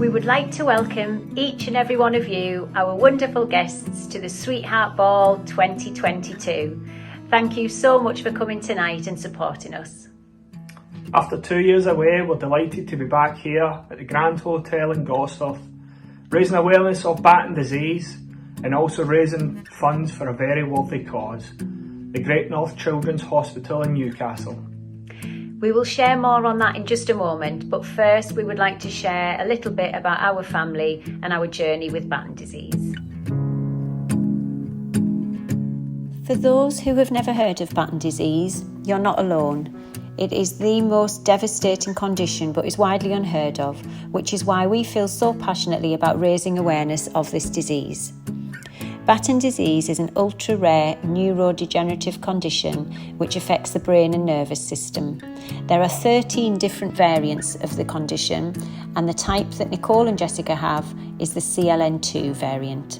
We would like to welcome each and every one of you, our wonderful guests, to the Sweetheart Ball 2022. Thank you so much for coming tonight and supporting us. After 2 years away, we're delighted to be back here at the Grand Hotel in Gloucester, raising awareness of Batten Disease and also raising funds for a very worthy cause, the Great North Children's Hospital in Newcastle. We will share more on that in just a moment, but first we would like to share a little bit about our family and our journey with Batten disease. For those who have never heard of Batten disease, you're not alone. It is the most devastating condition but is widely unheard of, which is why we feel so passionately about raising awareness of this disease. Batten disease is an ultra-rare neurodegenerative condition which affects the brain and nervous system. There are 13 different variants of the condition, and the type that Nicole and Jessica have is the CLN2 variant.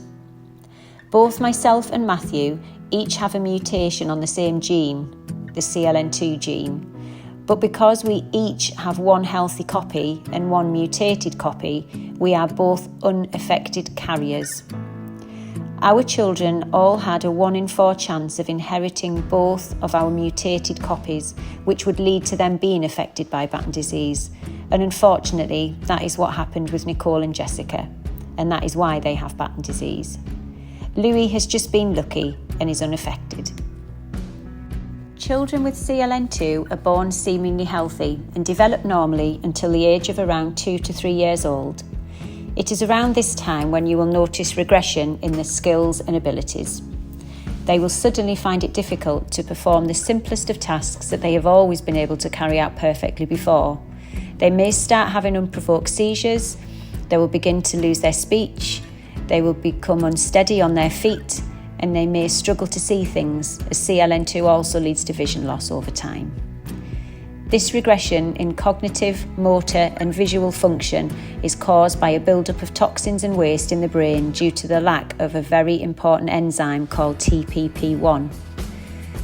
Both myself and Matthew each have a mutation on the same gene, the CLN2 gene. But because we each have one healthy copy and one mutated copy, we are both unaffected carriers. Our children all had a 1 in 4 chance of inheriting both of our mutated copies, which would lead to them being affected by Batten disease. And unfortunately, that is what happened with Nicole and Jessica, and that is why they have Batten disease. Louis has just been lucky and is unaffected. Children with CLN2 are born seemingly healthy and develop normally until the age of around 2 to 3 years old. It is around this time when you will notice regression in their skills and abilities. They will suddenly find it difficult to perform the simplest of tasks that they have always been able to carry out perfectly before. They may start having unprovoked seizures, they will begin to lose their speech, they will become unsteady on their feet, and they may struggle to see things, as CLN2 also leads to vision loss over time. This regression in cognitive, motor and visual function is caused by a buildup of toxins and waste in the brain due to the lack of a very important enzyme called TPP1.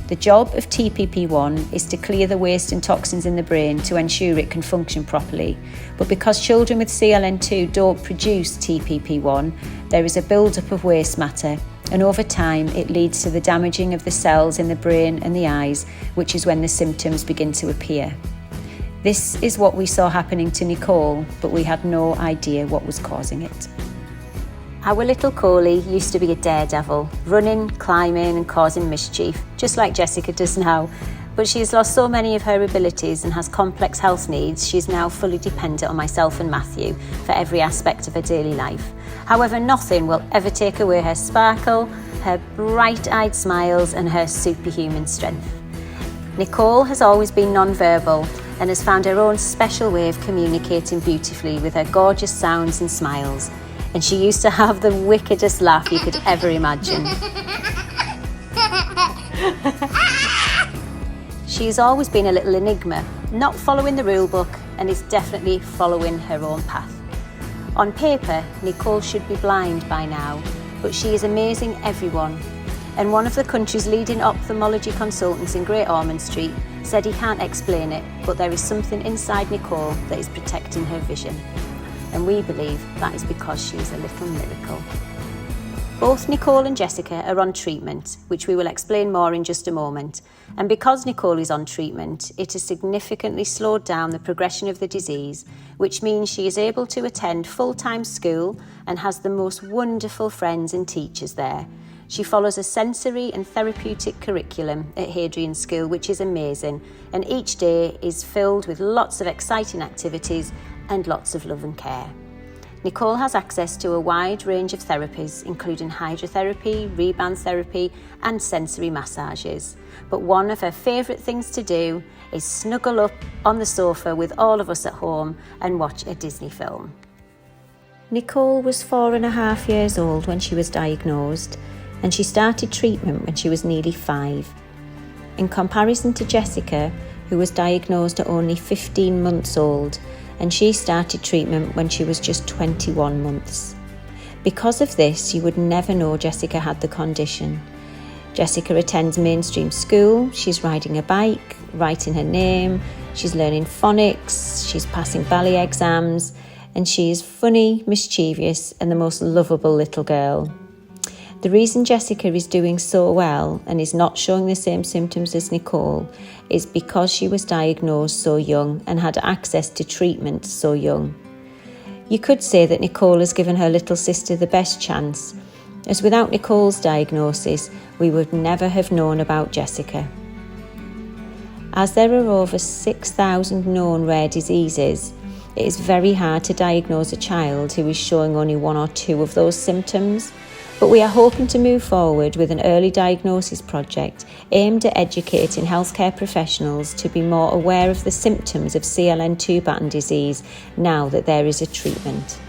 The job of TPP1 is to clear the waste and toxins in the brain to ensure it can function properly. But because children with CLN2 don't produce TPP1, there is a buildup of waste matter, and over time it leads to the damaging of the cells in the brain and the eyes, which is when the symptoms begin to appear. This is what we saw happening to Nicole, but we had no idea what was causing it. Our little Coley used to be a daredevil, running, climbing and causing mischief, just like Jessica does now. But she has lost so many of her abilities and has complex health needs, she is now fully dependent on myself and Matthew for every aspect of her daily life. However, nothing will ever take away her sparkle, her bright-eyed smiles and her superhuman strength. Nicole has always been non-verbal and has found her own special way of communicating beautifully with her gorgeous sounds and smiles. And she used to have the wickedest laugh you could ever imagine. She's always been a little enigma, not following the rule book, and is definitely following her own path. On paper, Nicole should be blind by now, but she is amazing everyone. And one of the country's leading ophthalmology consultants in Great Ormond Street said he can't explain it, but there is something inside Nicole that is protecting her vision. And we believe that is because she is a little miracle. Both Nicole and Jessica are on treatment, which we will explain more in just a moment. And because Nicole is on treatment, it has significantly slowed down the progression of the disease, which means she is able to attend full-time school and has the most wonderful friends and teachers there. She follows a sensory and therapeutic curriculum at Hadrian School, which is amazing, and each day is filled with lots of exciting activities and lots of love and care. Nicole has access to a wide range of therapies, including hydrotherapy, reband therapy and sensory massages. But one of her favourite things to do is snuggle up on the sofa with all of us at home and watch a Disney film. Nicole was 4.5 years old when she was diagnosed, and she started treatment when she was nearly 5. In comparison to Jessica, who was diagnosed at only 15 months old, and she started treatment when she was just 21 months. Because of this, you would never know Jessica had the condition. Jessica attends mainstream school, she's riding a bike, writing her name, she's learning phonics, she's passing ballet exams, and she is funny, mischievous and the most lovable little girl. The reason Jessica is doing so well and is not showing the same symptoms as Nicole is because she was diagnosed so young and had access to treatment so young. You could say that Nicole has given her little sister the best chance, as without Nicole's diagnosis, we would never have known about Jessica. As there are over 6,000 known rare diseases, it is very hard to diagnose a child who is showing only one or two of those symptoms, but we are hoping to move forward with an early diagnosis project aimed at educating healthcare professionals to be more aware of the symptoms of CLN2 Batten disease now that there is a treatment.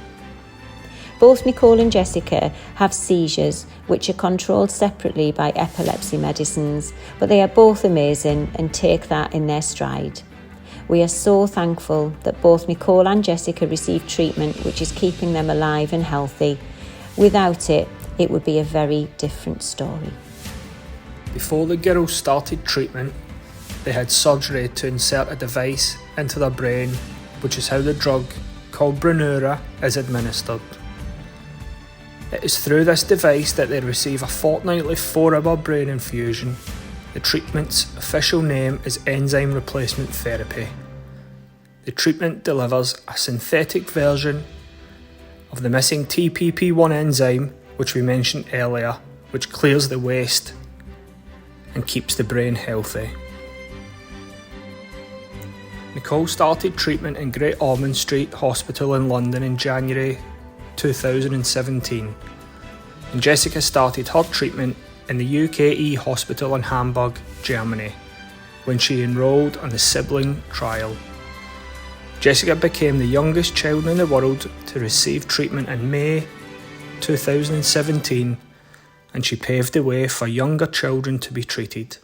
Both Nicole and Jessica have seizures, which are controlled separately by epilepsy medicines, but they are both amazing and take that in their stride. We are so thankful that both Nicole and Jessica receive treatment which is keeping them alive and healthy. Without it, it would be a very different story. Before the girls started treatment, they had surgery to insert a device into their brain, which is how the drug, called Brineura, is administered. It is through this device that they receive a fortnightly 4-hour brain infusion. The treatment's official name is enzyme replacement therapy. The treatment delivers a synthetic version of the missing TPP1 enzyme, which we mentioned earlier, which clears the waste and keeps the brain healthy. Nicole started treatment in Great Ormond Street Hospital in London in January 2017, and Jessica started her treatment in the UKE Hospital in Hamburg, Germany, when she enrolled on the sibling trial. Jessica became the youngest child in the world to receive treatment in May 2017, and she paved the way for younger children to be treated.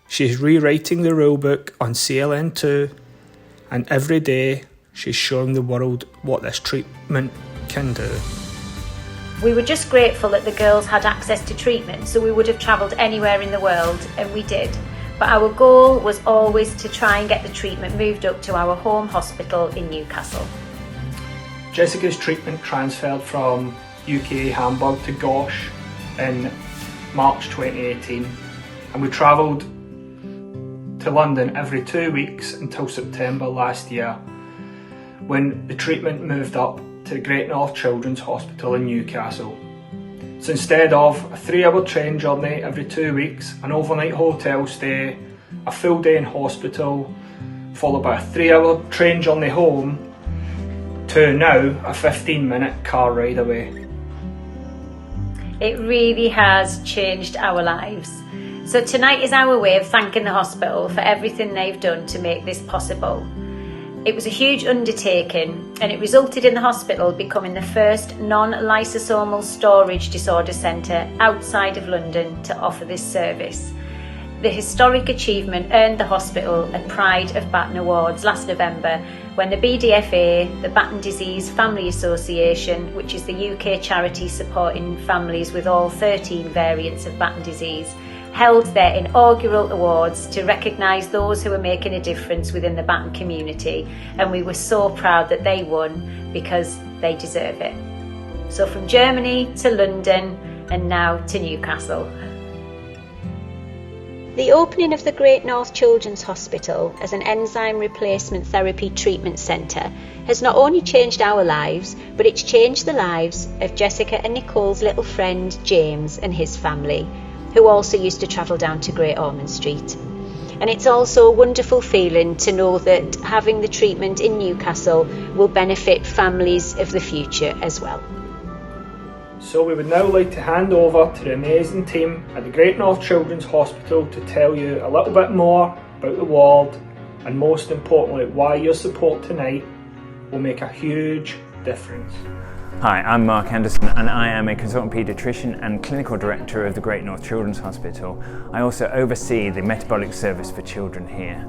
She is rewriting the rulebook on CLN2, and every day she's showing the world what this treatment can do. We were just grateful that the girls had access to treatment, so we would have travelled anywhere in the world, and we did. But our goal was always to try and get the treatment moved up to our home hospital in Newcastle. Jessica's treatment transferred from UK Hamburg to Gosh in March 2018, and we travelled to London every 2 weeks until September last year, when the treatment moved up to the Great North Children's Hospital in Newcastle. So instead of a 3-hour train journey every 2 weeks, an overnight hotel stay, a full day in hospital, followed by a 3-hour train journey home, to now a 15-minute car ride away. It really has changed our lives. So tonight is our way of thanking the hospital for everything they've done to make this possible. It was a huge undertaking, and it resulted in the hospital becoming the first non-lysosomal storage disorder centre outside of London to offer this service. The historic achievement earned the hospital a Pride of Batten Awards last November, when the BDFA, the Batten Disease Family Association, which is the UK charity supporting families with all 13 variants of Batten disease, held their inaugural awards to recognise those who are making a difference within the Batten community, and we were so proud that they won because they deserve it. So from Germany to London and now to Newcastle. The opening of the Great North Children's Hospital as an enzyme replacement therapy treatment centre has not only changed our lives, but it's changed the lives of Jessica and Nicole's little friend James and his family, who also used to travel down to Great Ormond Street. And it's also a wonderful feeling to know that having the treatment in Newcastle will benefit families of the future as well. So we would now like to hand over to the amazing team at the Great North Children's Hospital to tell you a little bit more about the ward, and most importantly why your support tonight will make a huge difference. Hi, I'm Mark Anderson and I am a consultant paediatrician and clinical director of the Great North Children's Hospital. I also oversee the metabolic service for children here.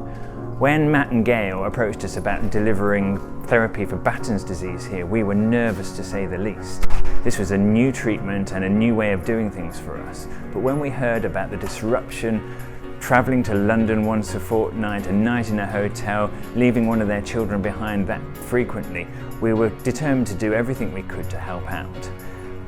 When Matt and Gail approached us about delivering therapy for Batten disease here, we were nervous to say the least. This was a new treatment and a new way of doing things for us. But when we heard about the disruption travelling to London once a fortnight, a night in a hotel, leaving one of their children behind that frequently, we were determined to do everything we could to help out.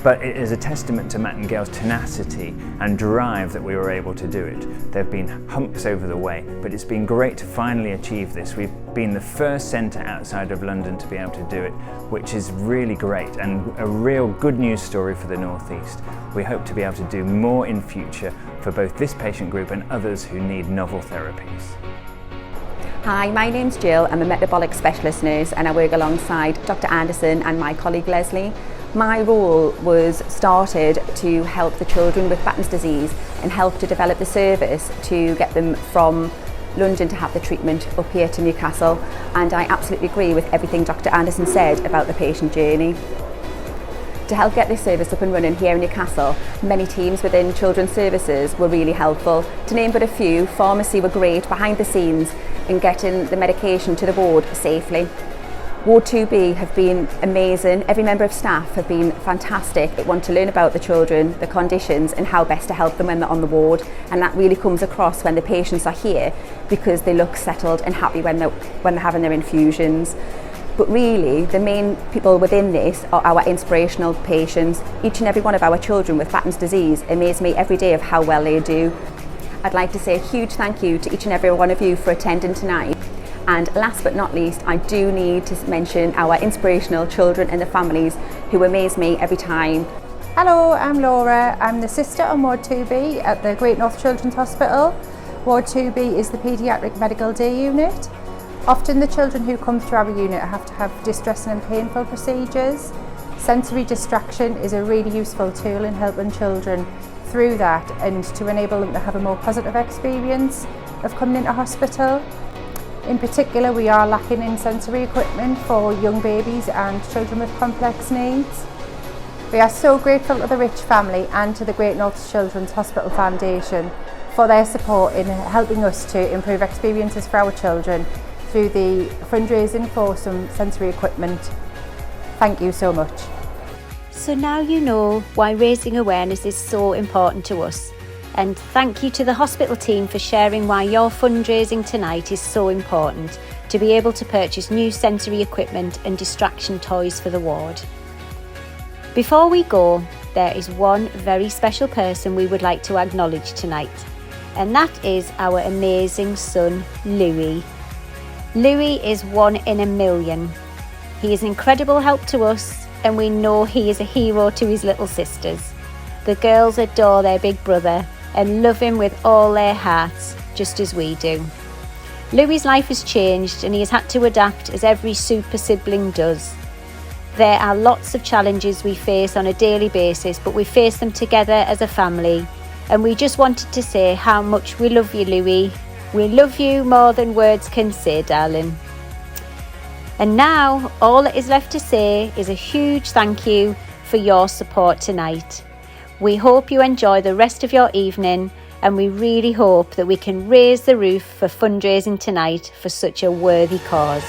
But it is a testament to Matt and Gail's tenacity and drive that we were able to do it. There have been humps over the way, but it's been great to finally achieve this. We've been the first centre outside of London to be able to do it, which is really great and a real good news story for the North East. We hope to be able to do more in future for both this patient group and others who need novel therapies. Hi, my name's Jill. I'm a metabolic specialist nurse and I work alongside Dr. Anderson and my colleague Leslie. My role was started to help the children with Batten disease and help to develop the service to get them from London to have the treatment up here to Newcastle, and I absolutely agree with everything Dr. Anderson said about the patient journey. To help get this service up and running here in Newcastle, many teams within children's services were really helpful. To name but a few, pharmacy were great behind the scenes in getting the medication to the ward safely. Ward 2B have been amazing. Every member of staff have been fantastic. They want to learn about the children, the conditions and how best to help them when they're on the ward, and that really comes across when the patients are here because they look settled and happy when they're having their infusions. But really, the main people within this are our inspirational patients. Each and every one of our children with Batten disease amaze me every day of how well they do. I'd like to say a huge thank you to each and every one of you for attending tonight. And last but not least, I do need to mention our inspirational children and the families who amaze me every time. Hello, I'm Laura. I'm the sister on Ward 2B at the Great North Children's Hospital. Ward 2B is the paediatric medical day unit. Often the children who come through our unit have to have distressing and painful procedures. Sensory distraction is a really useful tool in helping children through that and to enable them to have a more positive experience of coming into hospital. In particular, we are lacking in sensory equipment for young babies and children with complex needs. We are so grateful to the Rich family and to the Great North Children's Hospital Foundation for their support in helping us to improve experiences for our children through the fundraising for some sensory equipment. Thank you so much. So now you know why raising awareness is so important to us. And thank you to the hospital team for sharing why your fundraising tonight is so important to be able to purchase new sensory equipment and distraction toys for the ward. Before we go, there is one very special person we would like to acknowledge tonight, and that is our amazing son, Louis. Louis is 1 in a million. He is an incredible help to us, and we know he is a hero to his little sisters. The girls adore their big brother and love him with all their hearts, just as we do. Louis' life has changed and he has had to adapt as every super sibling does. There are lots of challenges we face on a daily basis, but we face them together as a family. And we just wanted to say how much we love you, Louis. We love you more than words can say, darling. And now, all that is left to say is a huge thank you for your support tonight. We hope you enjoy the rest of your evening, and we really hope that we can raise the roof for fundraising tonight for such a worthy cause.